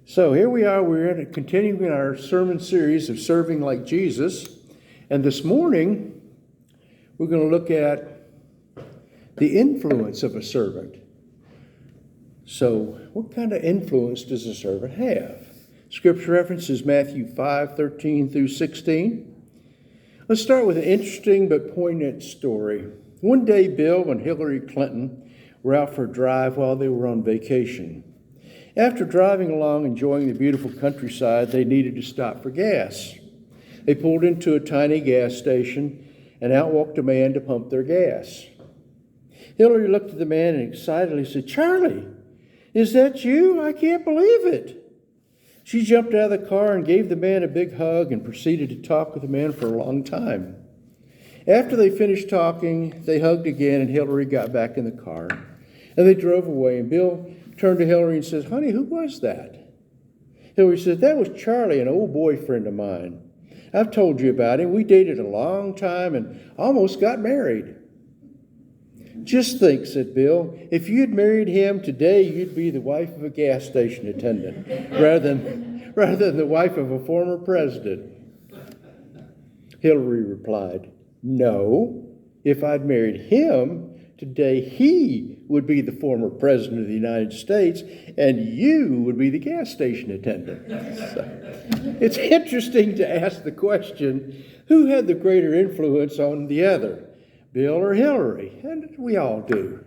So here we are, we're continuing our sermon series of serving like Jesus. And this morning, we're going to look at the influence of a servant. So what kind of influence does a servant have? Scripture reference is Matthew 5:13 through 16. Let's start with an interesting but poignant story. One day, Bill and Hillary Clinton were out for a drive while they were on vacation. After driving along, enjoying the beautiful countryside, they needed to stop for gas. They pulled into a tiny gas station, and out walked a man to pump their gas. Hillary looked at the man and excitedly said, "Charlie, is that you? I can't believe it." She jumped out of the car and gave the man a big hug and proceeded to talk with the man for a long time. After they finished talking, they hugged again, and Hillary got back in the car. And they drove away, and Bill turned to Hillary and says, "Honey, who was that?" Hillary said, "That was Charlie, an old boyfriend of mine. I've told you about him. We dated a long time and almost got married." "Just think," said Bill, "if you'd married him today, you'd be the wife of a gas station attendant rather than the wife of a former president." Hillary replied, "No, if I'd married him, today he would be the former president of the United States, and you would be the gas station attendant." So, it's interesting to ask the question, who had the greater influence on the other, Bill or Hillary? And we all do.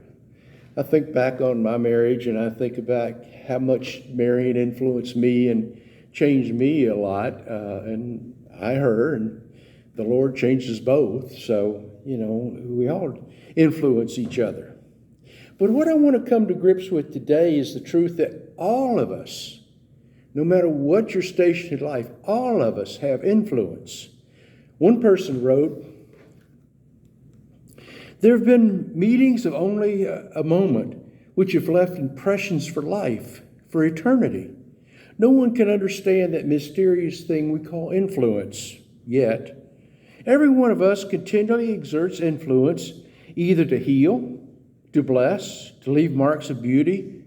I think back on my marriage, and I think about how much Marion influenced me and changed me a lot, and I her, and the Lord changed us both. So, we all influence each other. But what I want to come to grips with today is the truth that all of us, no matter what your station in life, all of us have influence. One person wrote, "There have been meetings of only a moment which have left impressions for life, for eternity. No one can understand that mysterious thing we call influence, yet every one of us continually exerts influence either to heal, to bless, to leave marks of beauty,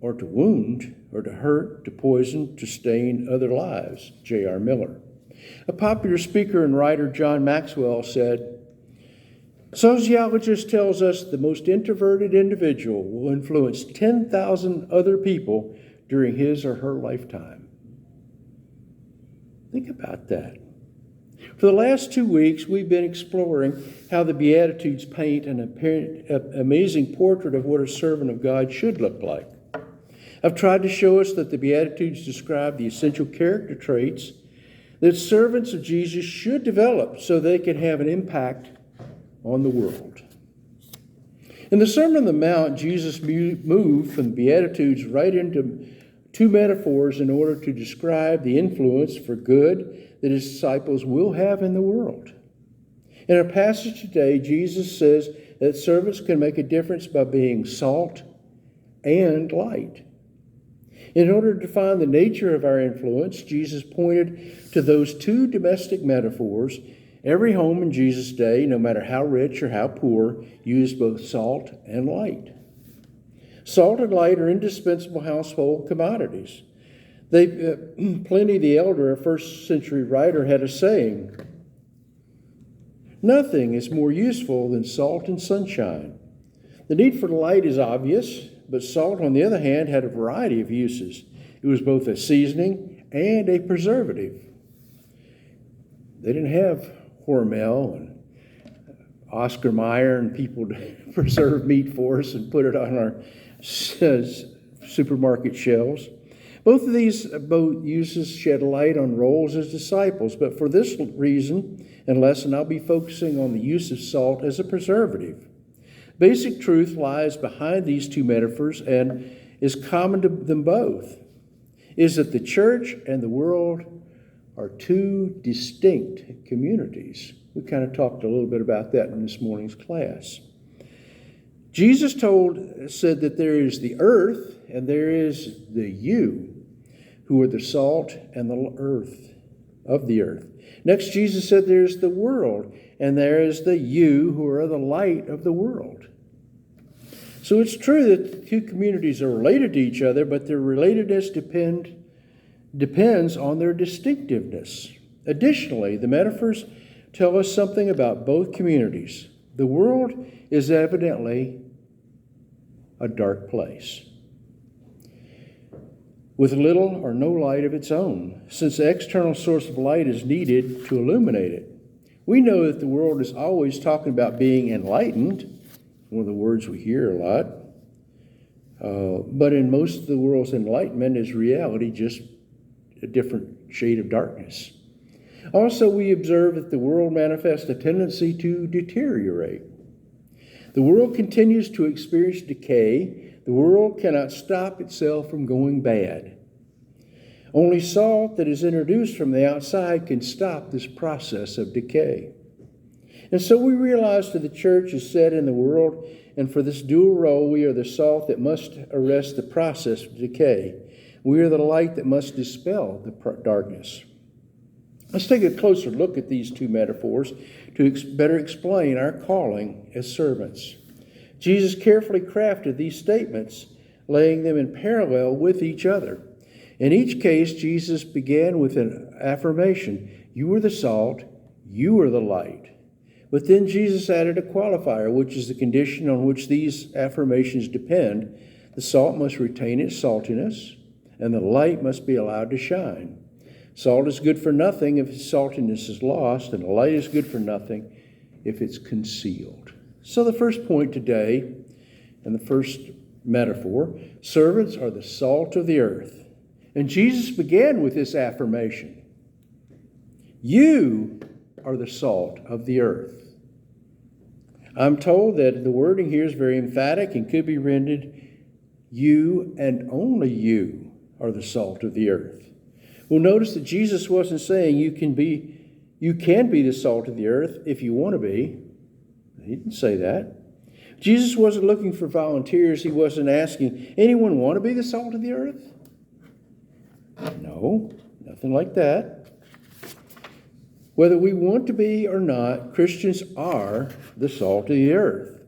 or to wound, or to hurt, to poison, to stain other lives." J.R. Miller. A popular speaker and writer, John Maxwell, said, "Sociologist tells us the most introverted individual will influence 10,000 other people during his or her lifetime." Think about that. For the last 2 weeks, we've been exploring how the Beatitudes paint an amazing portrait of what a servant of God should look like. I've tried to show us that the Beatitudes describe the essential character traits that servants of Jesus should develop so they can have an impact on the world. In the Sermon on the Mount, Jesus moved from the Beatitudes right into two metaphors in order to describe the influence for good that his disciples will have in the world. In our passage today, Jesus says that servants can make a difference by being salt and light. In order to define the nature of our influence, Jesus pointed to those two domestic metaphors. Every home in Jesus' day, no matter how rich or how poor, used both salt and light. Salt and light are indispensable household commodities. Pliny the Elder, a first century writer, had a saying, "Nothing is more useful than salt and sunshine." The need for light is obvious, but salt, on the other hand, had a variety of uses. It was both a seasoning and a preservative. They didn't have Hormel and Oscar Mayer and people to preserve meat for us and put it on our supermarket shelves. Both of these uses shed light on roles as disciples, but for this reason and lesson, I'll be focusing on the use of salt as a preservative. Basic truth lies behind these two metaphors and is common to them both, is that the church and the world are two distinct communities. We kind of talked a little bit about that in this morning's class. Jesus said that there is the earth and there is the you, who are the salt and the earth of the earth. Next, Jesus said there's the world, and there is the you, who are the light of the world. So it's true that the two communities are related to each other, but their relatedness depend depends on their distinctiveness. Additionally, the metaphors tell us something about both communities. The world is evidently a dark place, with little or no light of its own, since the external source of light is needed to illuminate it. We know that the world is always talking about being enlightened, one of the words we hear a lot, but in most of the world's enlightenment is reality, just a different shade of darkness. Also, we observe that the world manifests a tendency to deteriorate. The world continues to experience decay. The world cannot stop itself from going bad. Only salt that is introduced from the outside can stop this process of decay. And so we realize that the church is set in the world, and for this dual role, we are the salt that must arrest the process of decay. We are the light that must dispel the darkness. Let's take a closer look at these two metaphors to better explain our calling as servants. Jesus carefully crafted these statements, laying them in parallel with each other. In each case, Jesus began with an affirmation: you are the salt, you are the light. But then Jesus added a qualifier, which is the condition on which these affirmations depend. The salt must retain its saltiness, and the light must be allowed to shine. Salt is good for nothing if its saltiness is lost, and the light is good for nothing if it's concealed. So the first point today, and the first metaphor, servants are the salt of the earth. And Jesus began with this affirmation: you are the salt of the earth. I'm told that the wording here is very emphatic and could be rendered, you and only you are the salt of the earth. Well, notice that Jesus wasn't saying you can be the salt of the earth if you want to be. He didn't say that. Jesus wasn't looking for volunteers. He wasn't asking, anyone want to be the salt of the earth? No, nothing like that. Whether we want to be or not, Christians are the salt of the earth.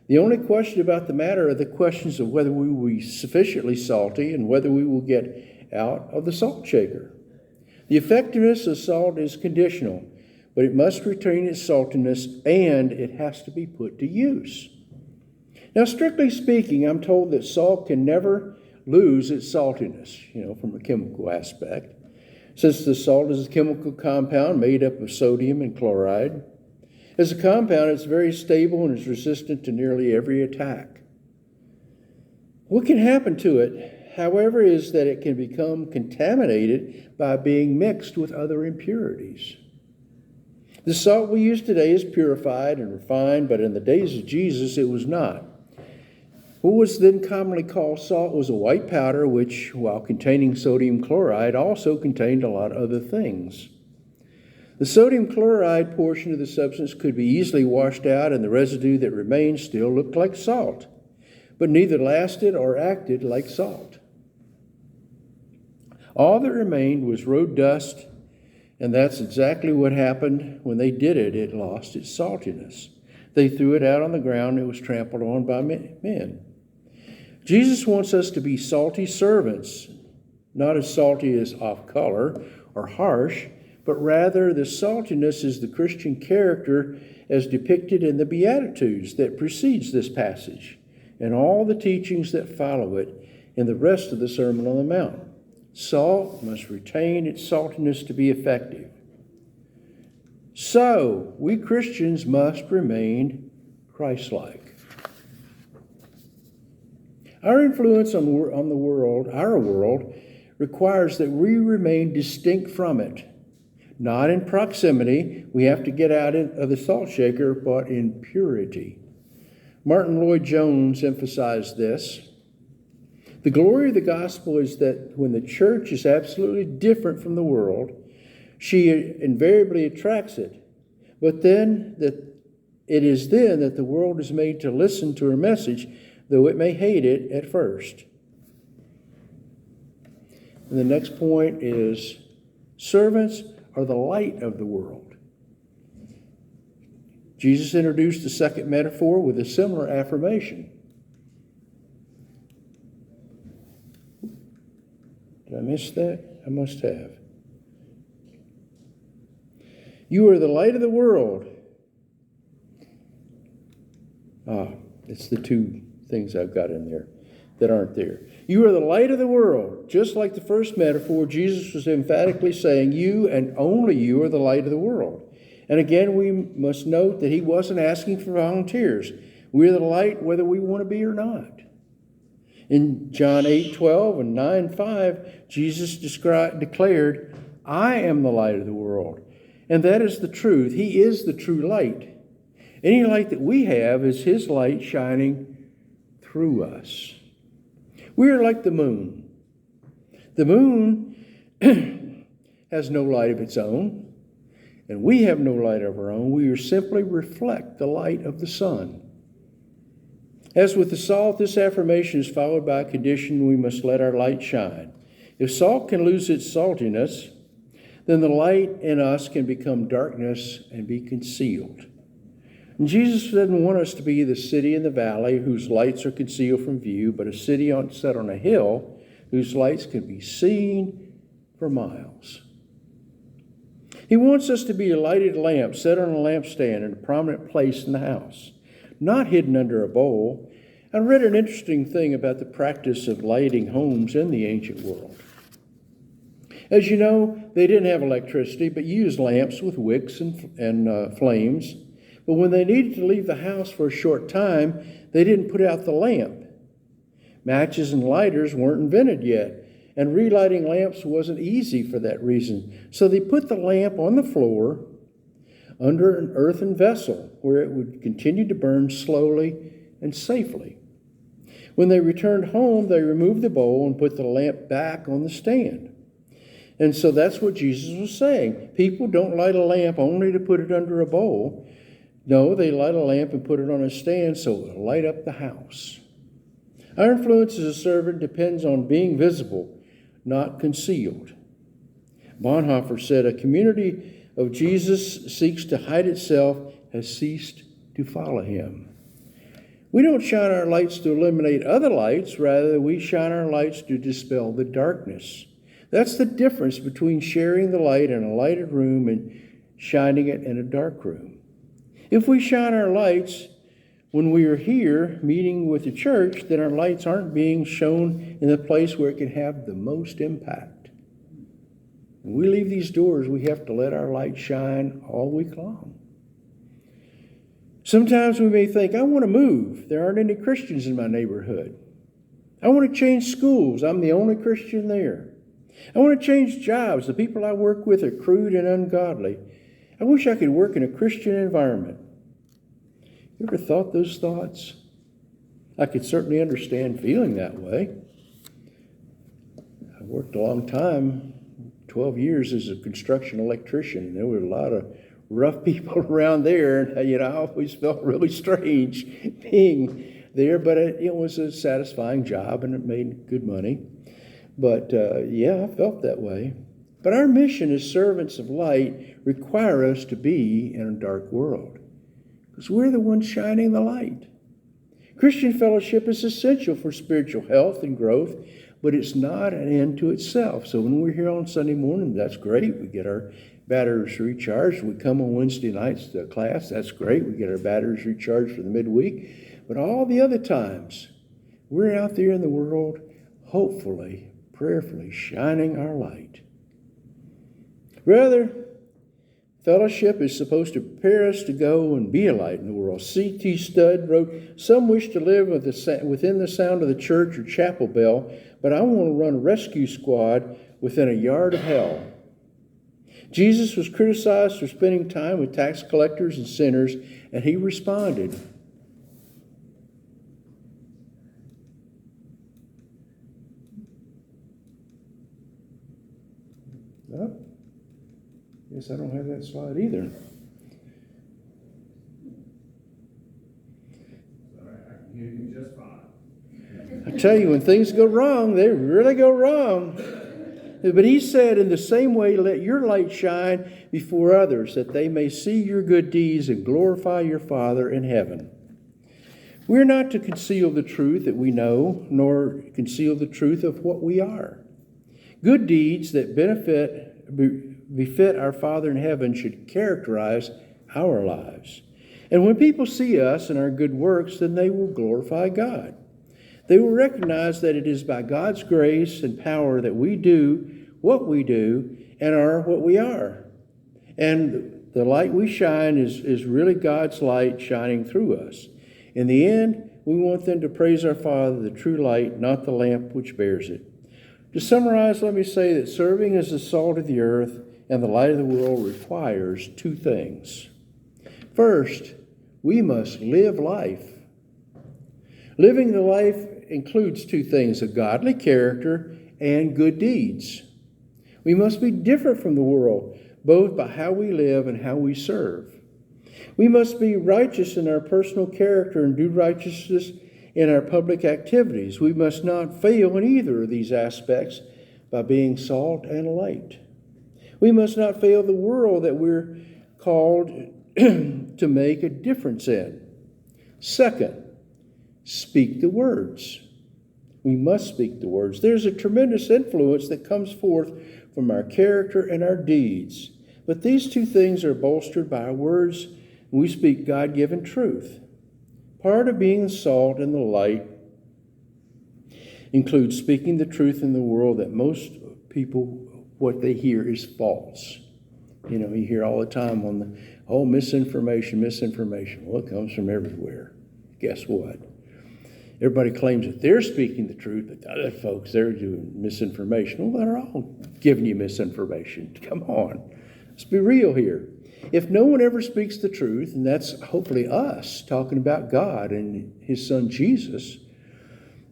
The only question about the matter are the questions of whether we will be sufficiently salty and whether we will get out of the salt shaker. The effectiveness of salt is conditional, but it must retain its saltiness and it has to be put to use. Now, strictly speaking, I'm told that salt can never lose its saltiness, from a chemical aspect, since the salt is a chemical compound made up of sodium and chloride. As a compound, it's very stable and is resistant to nearly every attack. What can happen to it, however, is that it can become contaminated by being mixed with other impurities. The salt we use today is purified and refined, but in the days of Jesus, it was not. What was then commonly called salt was a white powder, which, while containing sodium chloride, also contained a lot of other things. The sodium chloride portion of the substance could be easily washed out, and the residue that remained still looked like salt, but neither lasted or acted like salt. All that remained was road dust, and that's exactly what happened when they did it. It lost its saltiness. They threw it out on the ground. It was trampled on by men. Jesus wants us to be salty servants, not as salty as off color or harsh, but rather the saltiness is the Christian character as depicted in the Beatitudes that precedes this passage and all the teachings that follow it in the rest of the Sermon on the Mount. Salt must retain its saltiness to be effective. So, we Christians must remain Christ-like. Our influence on the world, our world, requires that we remain distinct from it. Not in proximity, we have to get out of the salt shaker, but in purity. Martin Lloyd-Jones emphasized this. The glory of the gospel is that when the church is absolutely different from the world, she invariably attracts it. But then it is then that the world is made to listen to her message, though it may hate it at first. And the next point is, servants are the light of the world. Jesus introduced the second metaphor with a similar affirmation. Did I miss that? I must have. You are the light of the world. It's the two things I've got in there that aren't there. You are the light of the world. Just like the first metaphor, Jesus was emphatically saying, you and only you are the light of the world. And again, we must note that he wasn't asking for volunteers. We're the light whether we want to be or not. In John 8:12 and 9:5, Jesus declared, I am the light of the world. And that is the truth. He is the true light. Any light that we have is his light shining through us. We are like the moon. The moon has no light of its own, and we have no light of our own. We simply reflect the light of the sun. As with the salt, this affirmation is followed by a condition: we must let our light shine. If salt can lose its saltiness, then the light in us can become darkness and be concealed. And Jesus doesn't want us to be the city in the valley whose lights are concealed from view, but a city set on a hill whose lights can be seen for miles. He wants us to be a lighted lamp set on a lampstand in a prominent place in the house, not hidden under a bowl. I read an interesting thing about the practice of lighting homes in the ancient world. As you know, they didn't have electricity, but used lamps with wicks and flames. But when they needed to leave the house for a short time, they didn't put out the lamp. Matches and lighters weren't invented yet, and relighting lamps wasn't easy for that reason. So they put the lamp on the floor under an earthen vessel where it would continue to burn slowly and safely. When they returned home, they removed the bowl and put the lamp back on the stand. And so that's what Jesus was saying. People don't light a lamp only to put it under a bowl. No, they light a lamp and put it on a stand so it'll light up the house. Our influence as a servant depends on being visible, not concealed. Bonhoeffer said, a community of Jesus seeks to hide itself has ceased to follow him. We don't shine our lights to eliminate other lights. Rather, we shine our lights to dispel the darkness. That's the difference between sharing the light in a lighted room and shining it in a dark room. If we shine our lights when we are here meeting with the church, then our lights aren't being shown in the place where it can have the most impact. When we leave these doors, we have to let our light shine all week long. Sometimes we may think, I want to move. There aren't any Christians in my neighborhood. I want to change schools. I'm the only Christian there. I want to change jobs. The people I work with are crude and ungodly. I wish I could work in a Christian environment. You ever thought those thoughts? I could certainly understand feeling that way. I worked a long time, 12 years as a construction electrician, and there were a lot of rough people around there, and I always felt really strange being there, but it was a satisfying job and it made good money. But I felt that way. But our mission as servants of light require us to be in a dark world, because we're the ones shining the light. Christian fellowship is essential for spiritual health and growth, but it's not an end to itself. So when we're here on Sunday morning, that's great. We get our batteries recharged. We come on Wednesday nights to class. That's great. We get our batteries recharged for the midweek. But all the other times, we're out there in the world, hopefully, prayerfully shining our light. Rather, fellowship is supposed to prepare us to go and be a light in the world. C.T. Studd wrote, some wish to live within the sound of the church or chapel bell, but I want to run a rescue squad within a yard of hell. Jesus was criticized for spending time with tax collectors and sinners, and he responded, oh, guess I don't have that slide either. You just fine. I tell you, when things go wrong, they really go wrong. But he said, in the same way, let your light shine before others, that they may see your good deeds and glorify your Father in heaven. We're not to conceal the truth that we know, nor conceal the truth of what we are. Good deeds that befit our Father in heaven should characterize our lives. And when people see us and our good works, then they will glorify God. They will recognize that it is by God's grace and power that we do what we do and are what we are. And the light we shine is really God's light shining through us. In the end, we want them to praise our Father, the true light, not the lamp which bears it. To summarize, let me say that serving as the salt of the earth and the light of the world requires two things. First, we must live life. Living the life includes two things: a godly character and good deeds. We must be different from the world, both by how we live and how we serve. We must be righteous in our personal character and do righteousness in our public activities. We must not fail in either of these aspects by being salt and light. We must not fail the world that we're called to make a difference in. Second, speak the words. We must speak the words. There's a tremendous influence that comes forth from our character and our deeds. But these two things are bolstered by our words. We speak God-given truth. Part of being the salt and the light includes speaking the truth in the world that most people, what they hear is false. You know, you hear all the time on the, misinformation. Well, it comes from everywhere. Guess what? Everybody claims that they're speaking the truth, but the other folks, they're doing misinformation. Well, they're all giving you misinformation. Come on. Let's be real here. If no one ever speaks the truth, and that's hopefully us talking about God and His Son Jesus,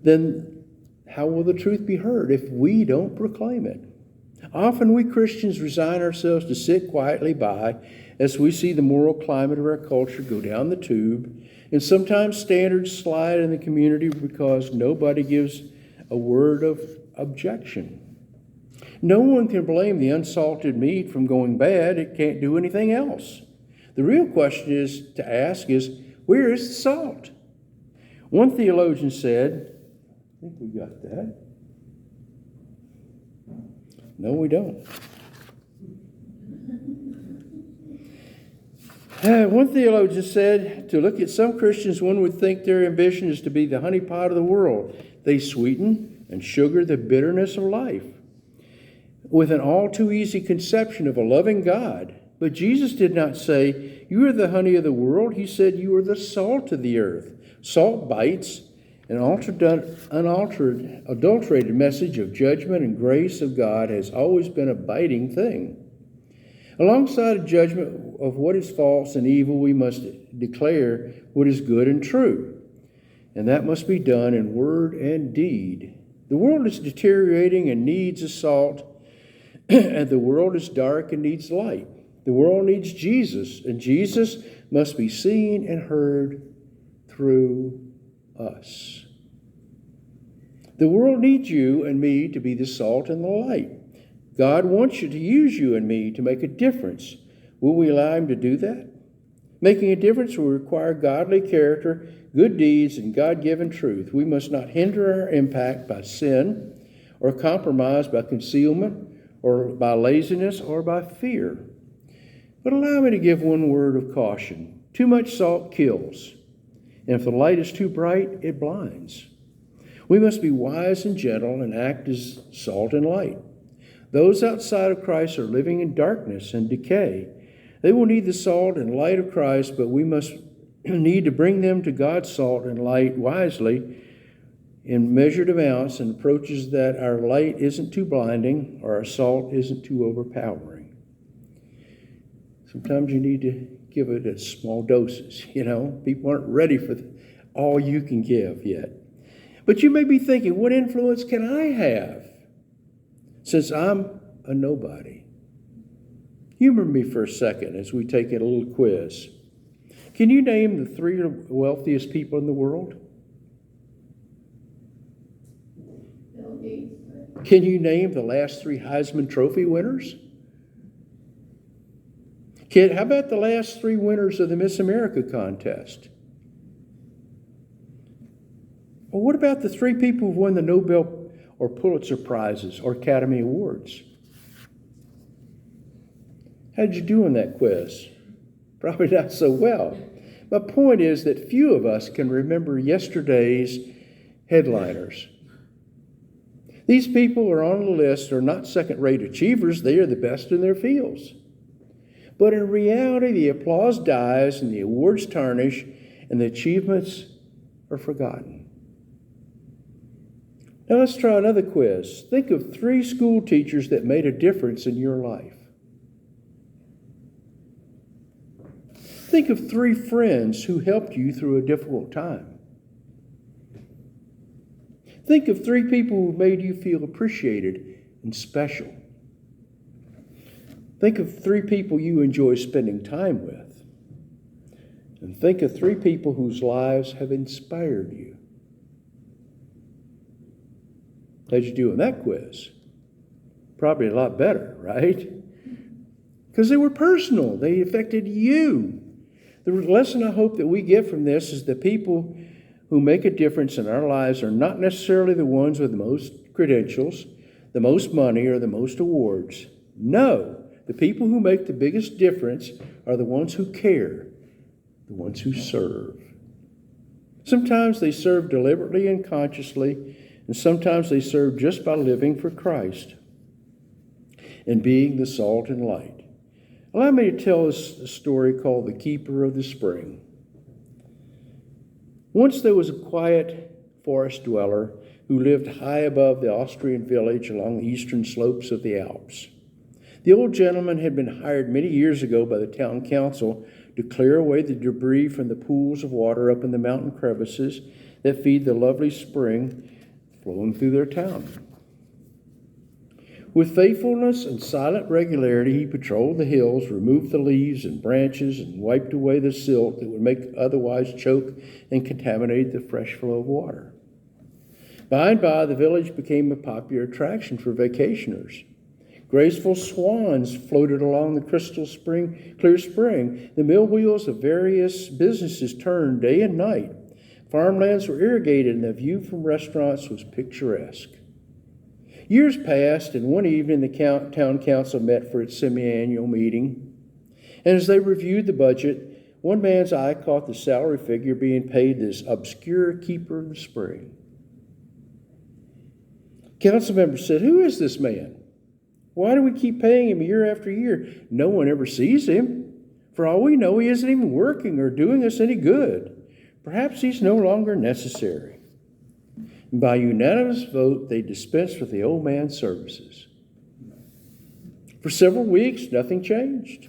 then how will the truth be heard if we don't proclaim it? Often we Christians resign ourselves to sit quietly by as we see the moral climate of our culture go down the tube, and sometimes standards slide in the community because nobody gives a word of objection. No one can blame the unsalted meat from going bad. It can't do anything else. The real question to ask is, where is the salt? One theologian said, I think we got that. No, we don't. One theologian said, to look at some Christians, one would think their ambition is to be the honeypot of the world. They sweeten and sugar the bitterness of life with an all too easy conception of a loving God. But Jesus did not say, you are the honey of the world. He said, you are the salt of the earth. Salt bites. An adulterated message of judgment and grace of God has always been a biting thing. Alongside a judgment of what is false and evil, we must declare what is good and true. And that must be done in word and deed. The world is deteriorating and needs a salt, and the world is dark and needs light. The world needs Jesus, and Jesus must be seen and heard through us. The world needs you and me to be the salt and the light. God wants you to use you and me to make a difference. Will we allow Him to do that? Making a difference will require godly character, good deeds, and God-given truth. We must not hinder our impact by sin or compromise by concealment or by laziness or by fear. But allow me to give one word of caution. Too much salt kills. And if the light is too bright, it blinds. We must be wise and gentle and act as salt and light. Those outside of Christ are living in darkness and decay. They will need the salt and light of Christ, but we must need to bring them to God's salt and light wisely in measured amounts and approaches that our light isn't too blinding or our salt isn't too overpowering. Sometimes you need to give it in small doses, People aren't ready for all you can give yet. But you may be thinking, what influence can I have since I'm a nobody? Humor me for a second as we take a little quiz. Can you name the 3 wealthiest people in the world? Bill Gates. Can you name the last 3 Heisman Trophy winners? How about the last 3 winners of the Miss America contest? Well, what about the 3 people who won the Nobel or Pulitzer Prizes or Academy Awards. How'd you do on that quiz? Probably not so well. My point is that few of us can remember yesterday's headliners. These people are on the list are not second-rate achievers. They are the best in their fields. But in reality, the applause dies and the awards tarnish and the achievements are forgotten. Now let's try another quiz. Think of 3 school teachers that made a difference in your life. Think of 3 friends who helped you through a difficult time. Think of 3 people who made you feel appreciated and special. Think of 3 people you enjoy spending time with. And think of 3 people whose lives have inspired you. How'd you do in that quiz? Probably a lot better, right? Because they were personal. They affected you. The lesson I hope that we get from this is that people who make a difference in our lives are not necessarily the ones with the most credentials, the most money, or the most awards. No, the people who make the biggest difference are the ones who care, the ones who serve. Sometimes they serve deliberately and consciously, and sometimes they serve just by living for Christ and being the salt and light. Allow me to tell us a story called The Keeper of the Spring. Once there was a quiet forest dweller who lived high above the Austrian village along the eastern slopes of the Alps. The old gentleman had been hired many years ago by the town council to clear away the debris from the pools of water up in the mountain crevices that feed the lovely spring flowing through their town. With faithfulness and silent regularity, he patrolled the hills, removed the leaves and branches, and wiped away the silt that would make otherwise choke and contaminate the fresh flow of water. By and by, the village became a popular attraction for vacationers. Graceful swans floated along the clear spring. The mill wheels of various businesses turned day and night. Farmlands were irrigated, and the view from restaurants was picturesque. Years passed, and one evening the town council met for its semi-annual meeting. And as they reviewed the budget, one man's eye caught the salary figure being paid this obscure keeper of the spring. Council members said, "Who is this man? Why do we keep paying him year after year? No one ever sees him. For all we know, he isn't even working or doing us any good. Perhaps he's no longer necessary." And by unanimous vote, they dispensed with the old man's services. For several weeks, nothing changed.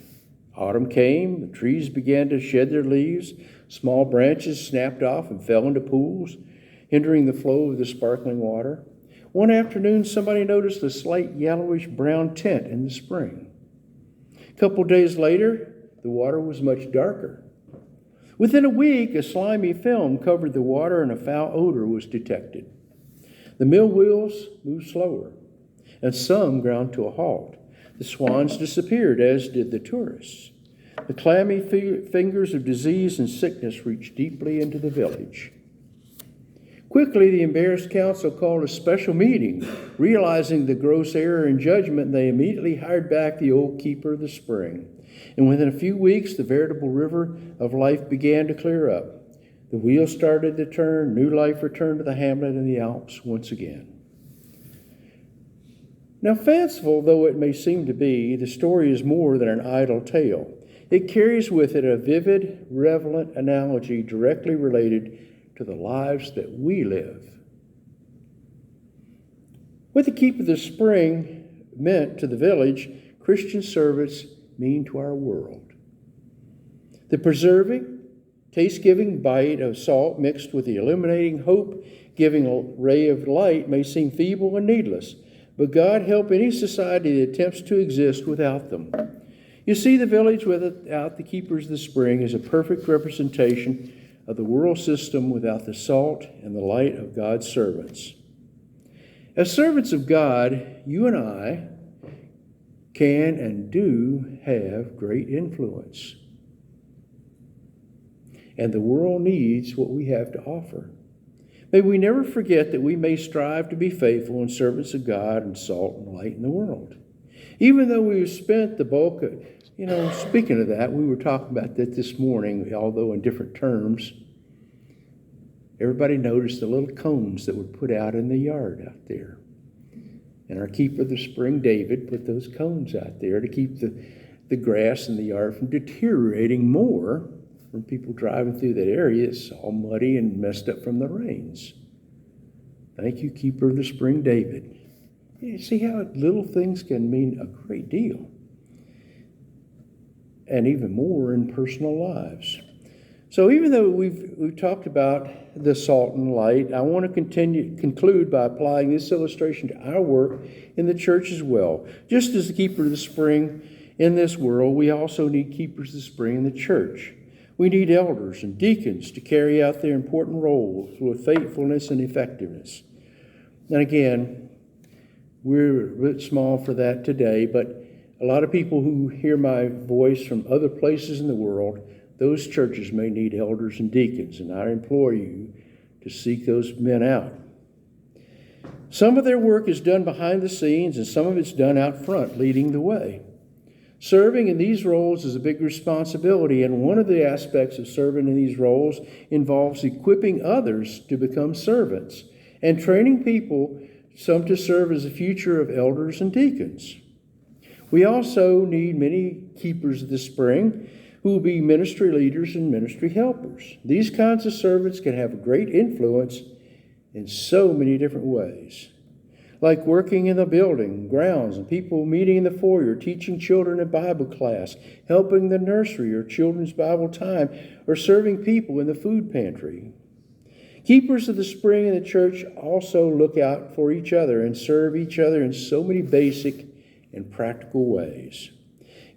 Autumn came, the trees began to shed their leaves, small branches snapped off and fell into pools, hindering the flow of the sparkling water. One afternoon, somebody noticed a slight yellowish-brown tint in the spring. A couple days later, the water was much darker. Within a week, a slimy film covered the water and a foul odor was detected. The mill wheels moved slower, and some ground to a halt. The swans disappeared, as did the tourists. The clammy fingers of disease and sickness reached deeply into the village. Quickly, the embarrassed council called a special meeting. Realizing the gross error in judgment, they immediately hired back the old keeper of the spring. And within a few weeks, the veritable river of life began to clear up. The wheels started to turn. New life returned to the hamlet and the Alps once again. Now, fanciful though it may seem to be, the story is more than an idle tale. It carries with it a vivid, relevant analogy directly related to the lives that we live. What the keep of the spring meant to the village, Christian service mean to our world. The preserving, taste-giving bite of salt mixed with the illuminating, hope-giving ray of light may seem feeble and needless, but God help any society that attempts to exist without them. You see, the village without the keepers of the spring is a perfect representation of the world system without the salt and the light of God's servants. As servants of God, you and I can and do have great influence. And the world needs what we have to offer. May we never forget that we may strive to be faithful and servants of God and salt and light in the world. Even though we've spent the bulk of, speaking of that, we were talking about that this morning, although in different terms. Everybody noticed the little cones that were put out in the yard out there. And our keeper of the spring, David, put those cones out there to keep the grass in the yard from deteriorating more from people driving through that area. It's all muddy and messed up from the rains. Thank you, keeper of the spring, David. You see how little things can mean a great deal. And even more in personal lives. So even though we've talked about the salt and light, I want to conclude by applying this illustration to our work in the church as well. Just as the keeper of the spring in this world, we also need keepers of the spring in the church. We need elders and deacons to carry out their important roles with faithfulness and effectiveness. And again, we're a bit small for that today, but a lot of people who hear my voice from other places in the world, those churches may need elders and deacons, and I implore you to seek those men out. Some of their work is done behind the scenes, and some of it's done out front, leading the way. Serving in these roles is a big responsibility, and one of the aspects of serving in these roles involves equipping others to become servants and training people, some to serve as the future of elders and deacons. We also need many keepers of the spring who will be ministry leaders and ministry helpers. These kinds of servants can have a great influence in so many different ways, like working in the building, grounds, and people meeting in the foyer, teaching children in Bible class, helping the nursery or children's Bible time, or serving people in the food pantry. Keepers of the spring in the church also look out for each other and serve each other in so many basic and practical ways.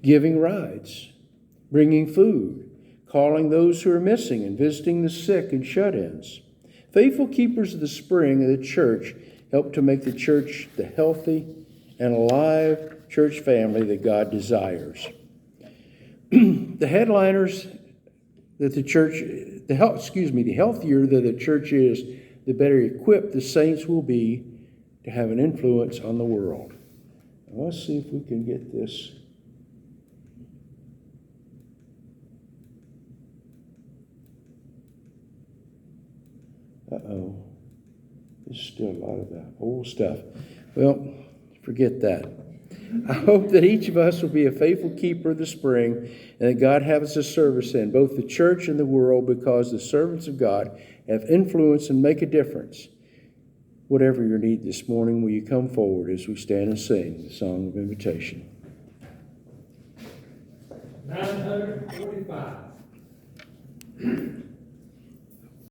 Giving rides, bringing food, calling those who are missing, and visiting the sick and shut-ins. Faithful keepers of the spring of the church help to make the church the healthy and alive church family that God desires. The headliners that the healthier that the church is, the better equipped the saints will be to have an influence on the world. Now, let's see if we can get this. Uh-oh. There's still a lot of that old stuff. Well, forget that. I hope that each of us will be a faithful keeper of the spring and that God has a service in both the church and the world, because the servants of God have influence and make a difference. Whatever your need this morning, will you come forward as we stand and sing the song of invitation? 945.